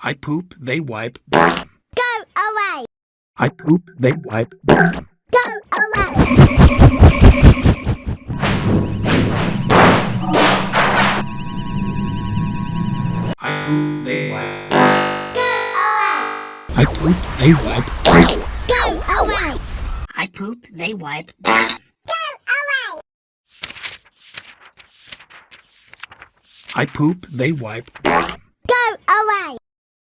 I poop, they wipe. Go away! I poop, they wipe. Go away! I poop, they wipe. Go away! I poop, they wipe. Go away! I poop, they wipe. Go away! I poop, they wipe. Go away!